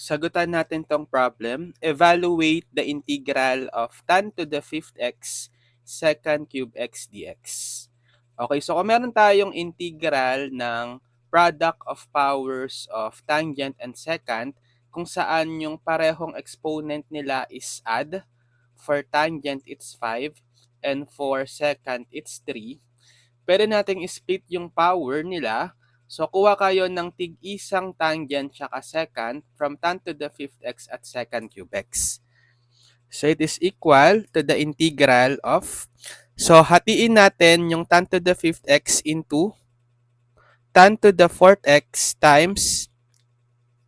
Sagutan natin tong problem. Evaluate the integral of tan to the fifth x second cube x dx. Okay, so kung meron tayong integral ng product of powers of tangent and secant, kung saan yung parehong exponent nila is add, for tangent it's 5, and for secant it's 3, pwede nating split yung power nila. So, kuha kayo ng tig-isang tangent tsaka secant from tan to the fifth x at secant cube x. So, it is equal to the integral of, so hatiin natin yung tan to the fifth x into tan to the fourth x times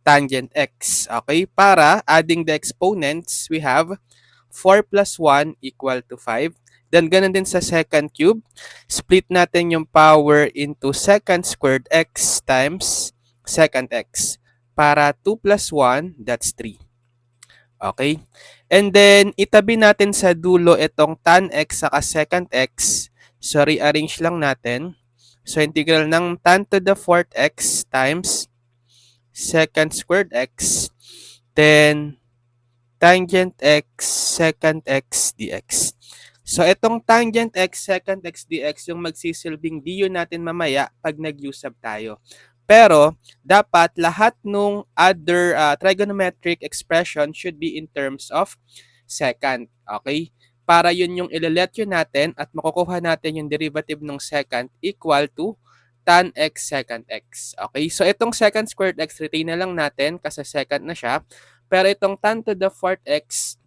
tangent x. Okay, para adding the exponents, we have 4 plus 1 equal to 5. Then, ganun din sa second cube. Split natin yung power into second squared x times second x. Para 2 plus 1, that's 3. Okay? And then, itabi natin sa dulo itong tan x saka second x. So, rearrange lang natin. So, integral ng tan to the fourth x times second squared x. Then, tangent x second x dx. So, itong tangent x second x dx yung magsisilbing du natin mamaya pag nag-use up tayo. Pero, dapat lahat nung other trigonometric expression should be in terms of secant. Okay? Para yun yung ilalet yun natin at makukuha natin yung derivative ng secant equal to tan x secant x. Okay? So, itong secant squared x, retain na lang natin kasi secant na siya. Pero itong tan to the fourth x,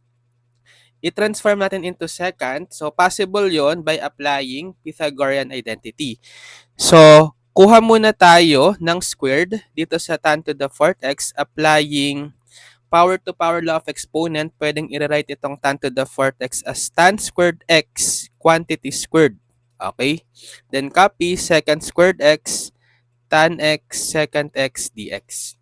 i-transform natin into secant. So, possible yon by applying Pythagorean identity. So, kuha muna tayo ng squared dito sa tan to the fourth x, applying power to power law of exponent. Pwedeng i-rewrite itong tan to the fourth x as tan squared x quantity squared. Okay? Then, copy secant squared x tan x secant x dx.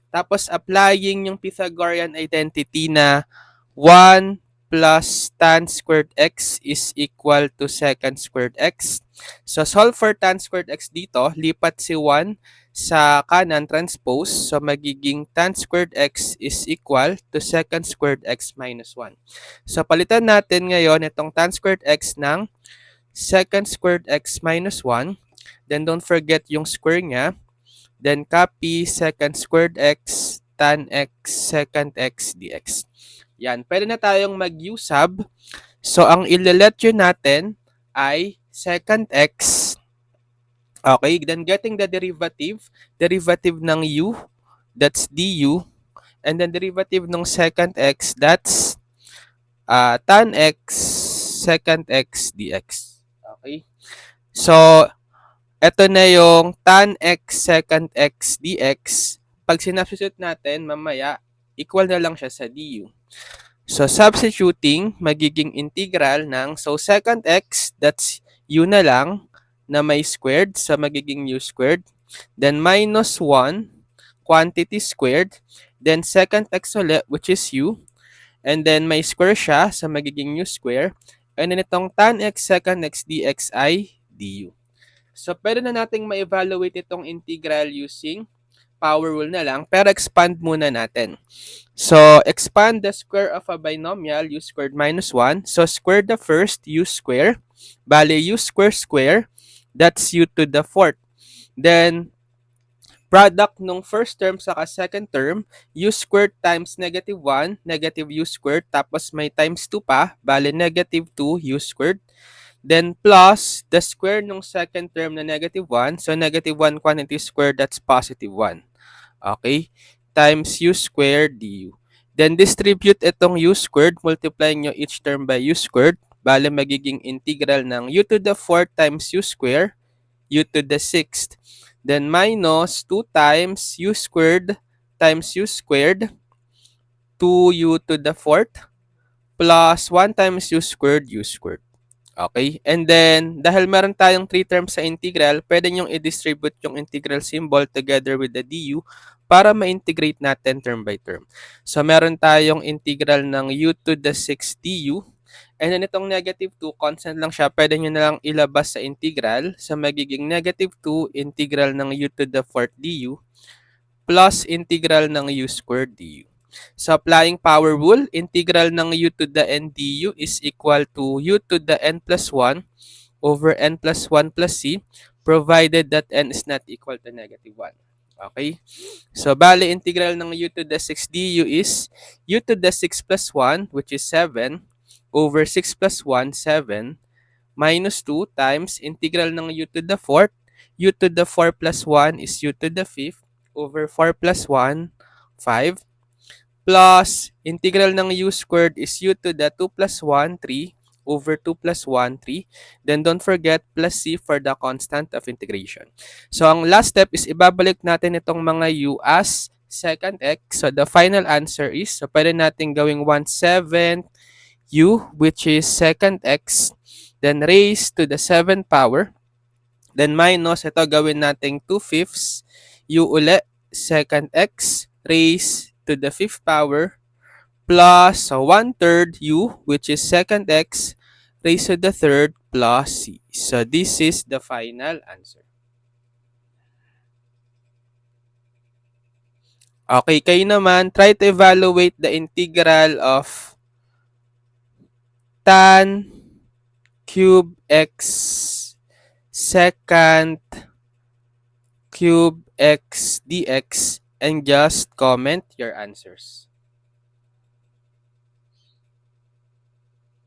Tapos, applying yung Pythagorean identity na 1 plus tan squared x is equal to secant squared x. So, solve for tan squared x dito. Lipat si 1 sa kanan, transpose. So, magiging tan squared x is equal to secant squared x minus 1. So, palitan natin ngayon itong tan squared x ng secant squared x minus 1. Then, don't forget yung square niya. Then, copy secant squared x tan x secant x dx. Yan, pwede na tayong mag-u-sub. So, ang ilalet yun natin ay secant x. Okay, then getting the derivative ng u, that's du. And then derivative ng secant x, that's tan x secant x dx. Okay, so, eto na yung tan x secant x dx. Pag sinubstitute natin, mamaya, equal na lang siya sa du. So, substituting, magiging integral ng, so secant x, that's u na lang, na may squared, so magiging u squared. Then, minus 1, quantity squared. Then, secant x ulit, which is u. And then, may square siya, so magiging u square. And then, itong tan x secant x dx ay du. So, pwede na nating ma-evaluate itong integral using power rule na lang, pero expand muna natin. So, expand the square of a binomial, u squared minus 1. So, square the first, u square. Bale, u square square, that's u to the fourth. Then, product nung first term sa second term, u squared times negative 1, negative u squared, tapos may times 2 pa, bale negative 2 u squared. Then, plus the square nung second term na negative 1, so negative 1 quantity squared, that's positive 1. Okay? Times u squared du. Then, distribute itong u squared, multiply nyo each term by u squared. Bale, magiging integral ng u to the 4th times u squared, u to the 6th. Then, minus 2 times u squared times u squared, 2u to the 4th, plus 1 times u squared, u squared. Okay? And then, dahil meron tayong 3 terms sa integral, pwede nyong i-distribute yung integral symbol together with the du para ma-integrate natin term by term. So, meron tayong integral ng u to the 6th du. And then, itong negative 2, constant lang siya. Pwede nyo na lang ilabas sa integral. So, magiging negative 2 integral ng u to the 4th du plus integral ng u squared du. So applying power rule, integral ng u to the n du is equal to u to the n plus 1 over n plus 1 plus c, provided that n is not equal to negative 1. Okay? So, bali, integral ng u to the 6 du is u to the 6 plus 1, which is 7, over 6 plus 1, 7, minus 2 times integral ng u to the 4th. U to the 4 plus 1 is u to the 5th, over 4 plus 1, 5, plus integral ng u squared is u to the 2 plus 1, 3, over 2 plus 1, 3. Then don't forget plus c for the constant of integration. So ang last step is ibabalik natin itong mga u as second x. So the final answer is, so pwede natin gawing 1/7 u, which is second x, then raised to the 7th power, then minus, ito gawin natin 2/5 u uli, second x, raised to the 5th power, plus 1/3 u, which is second x, raised to the 3rd, plus c. So this is the final answer. Okay, kayo naman, try to evaluate the integral of tan cube x secant cube x dx and just comment your answers.